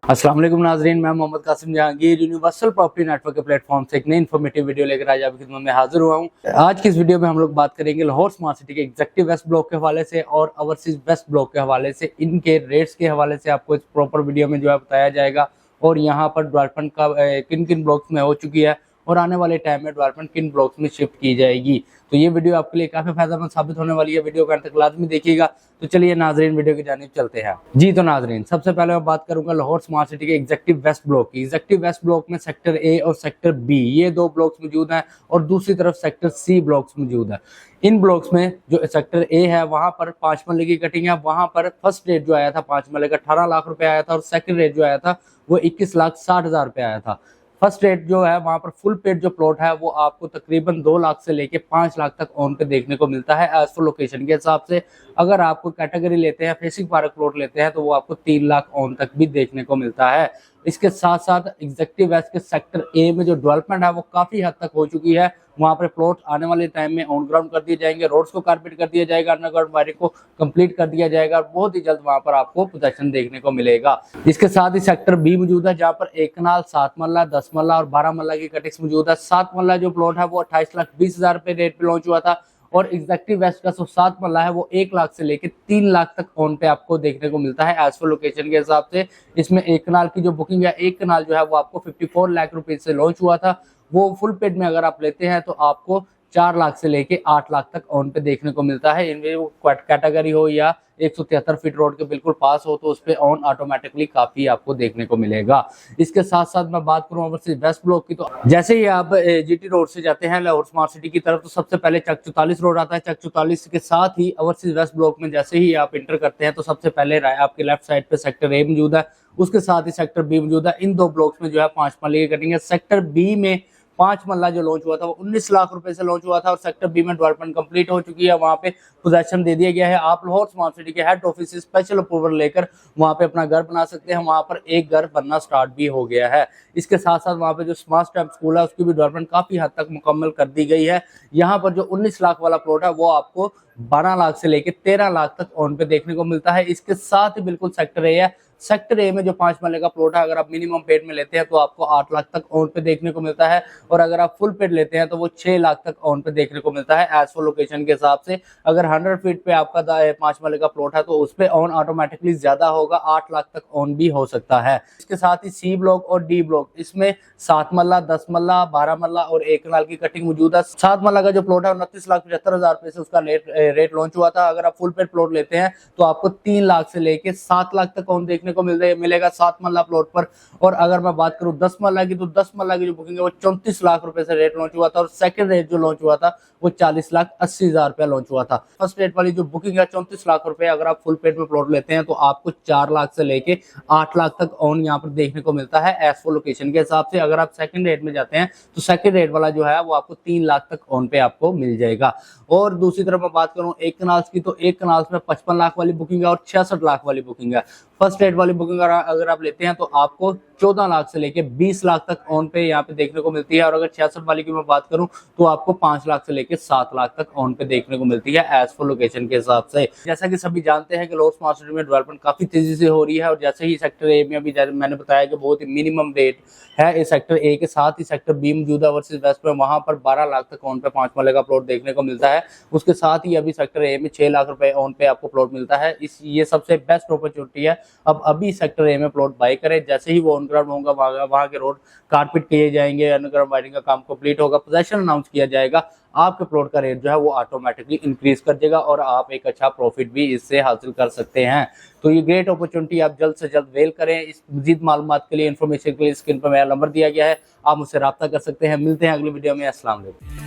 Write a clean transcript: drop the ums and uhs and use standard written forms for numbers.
अस्सलाम वालेकुम नाजरीन, मैं Mohammad Qasim Jahangir universal property network के प्लेटफॉर्म से एक नई इन्फॉर्मेटिव वीडियो लेकर आज आपकी खिदमत में हाजिर हुआ हूं। आज की इस वीडियो में हम लोग बात करेंगे लाहौर स्मार्ट सिटी के एग्जीक्यूटिव वेस्ट ब्लॉक के हवाले से और ओवरसीज वेस्ट ब्लॉक के हवाले से। इनके रेट्स के हवाले से आपको इस प्रॉपर वीडियो में जो है बताया जाएगा और यहाँ पर डेवलपमेंट का किन किन ब्लॉक्स में हो चुकी है और आने वाले टाइम में डेवलपमेंट किन ब्लॉक्स में शिफ्ट की जाएगी। तो ये वीडियो आपके लिए काफी फायदेमंद साबित होने वाली है, वीडियो को अंत तक लाजमी देखिएगा। तो चलिए नाजरीन वीडियो की जानिब चलते हैं। जी तो नाजरीन, सबसे पहले मैं बात करूंगा लाहौर स्मार्ट सिटी के एग्जीक्यूटिव वेस्ट ब्लॉक की। एग्जीक्यूटिव वेस्ट ब्लॉक में सेक्टर ए और सेक्टर बी ये दो ब्लॉक्स मौजूद हैं और दूसरी तरफ सेक्टर सी ब्लॉक्स मौजूद है। इन ब्लॉक्स में जो सेक्टर ए है वहां पर 5 मरले की कटिंग है। वहां पर फर्स्ट रेट जो आया था 5 मरले का 18 लाख रुपए आया था और सेकंड रेट जो आया था वो 21,60,000 रुपए आया था। फर्स्ट रेट जो है वहां पर फुल पेड जो प्लॉट है वो आपको तकरीबन 2 लाख से लेके 5 लाख तक ऑन पे देखने को मिलता है एज पर लोकेशन के हिसाब से। अगर आपको कैटेगरी लेते हैं, फेसिंग पार्क प्लॉट लेते हैं तो वो आपको 3 लाख ऑन तक भी देखने को मिलता है। इसके साथ साथ एग्जीक्यूटिव वेस्ट के सेक्टर ए में जो डेवलपमेंट है वो काफी हद तक हो चुकी है। वहां पर प्लॉट आने वाले टाइम में ऑन ग्राउंड कर दिए जाएंगे, रोड्स को कारपेट कर दिया जाएगा, अंडरग्राउंड वायरिंग को कंप्लीट कर दिया जाएगा और बहुत ही जल्द वहां पर आपको पोजीशन देखने को मिलेगा। इसके साथ ही सेक्टर बी मौजूद है जहां पर 1 कनाल, 7 मरला, 10 मरला और 12 मरला की कटिंग्स मौजूद है। 7 मरला जो प्लॉट है वो 28,20,000 रुपए रेट पे लॉन्च हुआ था और एग्जीक्यूटिव वेस्ट का 7 मरला है वो 1 लाख से लेके 3 लाख तक ऑन पे आपको देखने को मिलता है एज पर लोकेशन के हिसाब से। इसमें 1 कनाल की जो बुकिंग है, 1 कनाल जो है वो आपको 54 लाख रुपए से लॉन्च हुआ था। वो फुल पेड में अगर आप लेते हैं तो आपको 4 लाख से लेके 8 लाख तक ऑन पे देखने को मिलता है। इनमें वो कैटेगरी हो या 173 फीट रोड के बिल्कुल पास हो तो उस पे ऑन ऑटोमेटिकली काफी आपको देखने को मिलेगा। इसके साथ साथ मैं बात करूं ओवरसीज वेस्ट ब्लॉक की, तो जैसे ही आप जीटी रोड से जाते हैं लाहौर स्मार्ट सिटी की तरफ तो सबसे पहले चक 44 रोड आता है। चक 44 के साथ ही ओवरसीज वेस्ट ब्लॉक में जैसे ही आप इंटर करते हैं तो सबसे पहले आपके लेफ्ट साइड पे सेक्टर ए मौजूद है, उसके साथ ही सेक्टर बी मौजूद है। इन दो ब्लॉक्स में जो है 5 मरले की कटिंग है। सेक्टर बी में 5 मरला जो लॉन्च हुआ था वो 19 लाख रुपए से लॉन्च हुआ था और सेक्टर बी में डेवलपमेंट कंप्लीट हो चुकी है। वहां पे पोजीशन दे दिया गया है। आप लाहौर स्मार्ट सिटी के हेड ऑफिस से स्पेशल अप्रूवल लेकर वहां पे अपना घर बना सकते हैं। वहां पर एक घर बनना स्टार्ट भी हो गया है। इसके साथ साथ वहां पे जो स्मार्ट स्टेप स्कूल है उसकी भी डेवलपमेंट काफी हद तक मुकम्मल कर दी गई है। यहाँ पर जो 19 लाख वाला प्लॉट है वो आपको 12 लाख से लेके 13 लाख तक ऑन पे देखने को मिलता है। इसके साथ ही बिल्कुल सेक्टर ए है। सेक्टर ए में जो 5 मरले का प्लॉट है अगर आप मिनिमम पेड में लेते हैं तो आपको 8 लाख तक ऑन पे देखने को मिलता है और अगर आप फुल पेड लेते हैं तो वो 6 लाख तक ऑन पे देखने को मिलता है एज पर लोकेशन के हिसाब से। अगर 100 फीट पे आपका 5 मरले का प्लॉट है तो उस पे ऑन ऑटोमेटिकली ज्यादा होगा, 8 लाख तक ऑन भी हो सकता है। इसके साथ ही सी ब्लॉक और डी ब्लॉक, इसमें 7 मरला, 10 मरला, 12 मरला और 1 कनाल की कटिंग मौजूद है। 7 मरला का जो प्लॉट है 29,75,000 रुपए से उसका रेट लॉन्च हुआ था। अगर आप फुल पेड प्लॉट लेते हैं तो आपको 3 लाख से लेके 7 लाख तक ऑन देखने को मिलेगा 7 मरला प्लॉट पर। और अगर मैं बात करूं 10 मरला की तो 10 मरला की जो बुकिंग है वो 34 लाख रुपए से रेट लॉन्च हुआ था और सेकंड रेट जो लॉन्च हुआ था वो 40,80,000 रुपया लॉन्च हुआ था। फर्स्ट रेट वाली जो बुकिंग है 34 लाख रुपए, अगर आप फुल पेड में प्लॉट लेते हैं तो आपको 4 लाख से लेके 8 लाख तक ऑन यहाँ पर देखने को मिलता है एज पर लोकेशन के हिसाब से। अगर आप सेकंड रेट में जाते हैं तो सेकंड रेट वाला जो है वो आपको 3 लाख तक ऑन पे आपको मिल जाएगा। और दूसरी तरफ मैं बात करूं 1 कनाल्स की तो 1 कनाल्स में 55 लाख वाली बुकिंग है और 66 लाख वाली बुकिंग है। फर्स्ट रेट वाली बुकिंग अगर आप लेते हैं तो आपको 14 लाख से लेके 20 लाख तक ऑन पे यहाँ पे देखने को मिलती है और अगर 66 वाली की मैं बात करूं तो आपको 5 लाख से लेके 7 लाख तक ऑन पे देखने को मिलती है एज पर लोकेशन के हिसाब से। जैसा कि सभी जानते हैं कि लाहौर स्मार्ट सिटी में डेवलपमेंट काफी तेजी से हो रही है और जैसे ही सेक्टर ए में अभी मैंने बताया कि बहुत ही मिनिमम रेट है इस सेक्टर ए के साथ ही सेक्टर बी मौजूद है ओवरसीज वेस्ट में, वहां पर 12 लाख तक ऑन पे 5 मरले का प्लॉट देखने को मिलता है। उसके साथ ही अभी सेक्टर ए में 6 लाख रुपए ऑन पे आपको प्लॉट मिलता है। ये सबसे बेस्ट अपॉर्चुनिटी है। अब अभी सेक्टर ए में प्लॉट बाय करें, जैसे ही वो ऑन ग्राउंड होगा वहां के रोड कारपेट किए जाएंगे, अंडरग्राउंड वायरिंग का काम कंप्लीट होगा, पोजीशन अनाउंस किया जाएगा, आपके प्लॉट का रेट जो है वो ऑटोमेटिकली इंक्रीज कर देगा और आप एक अच्छा प्रॉफिट भी इससे हासिल कर सकते हैं। तो ये ग्रेट अपॉर्चुनिटी आप जल्द से जल्द वेल करें। इस मजीद मालूमात के लिए, इन्फॉर्मेशन के लिए स्क्रीन पर मेरा नंबर दिया गया है, आप मुझसे रब्ता कर सकते हैं। मिलते हैं अगली वीडियो में। अस्सलाम वालेकुम।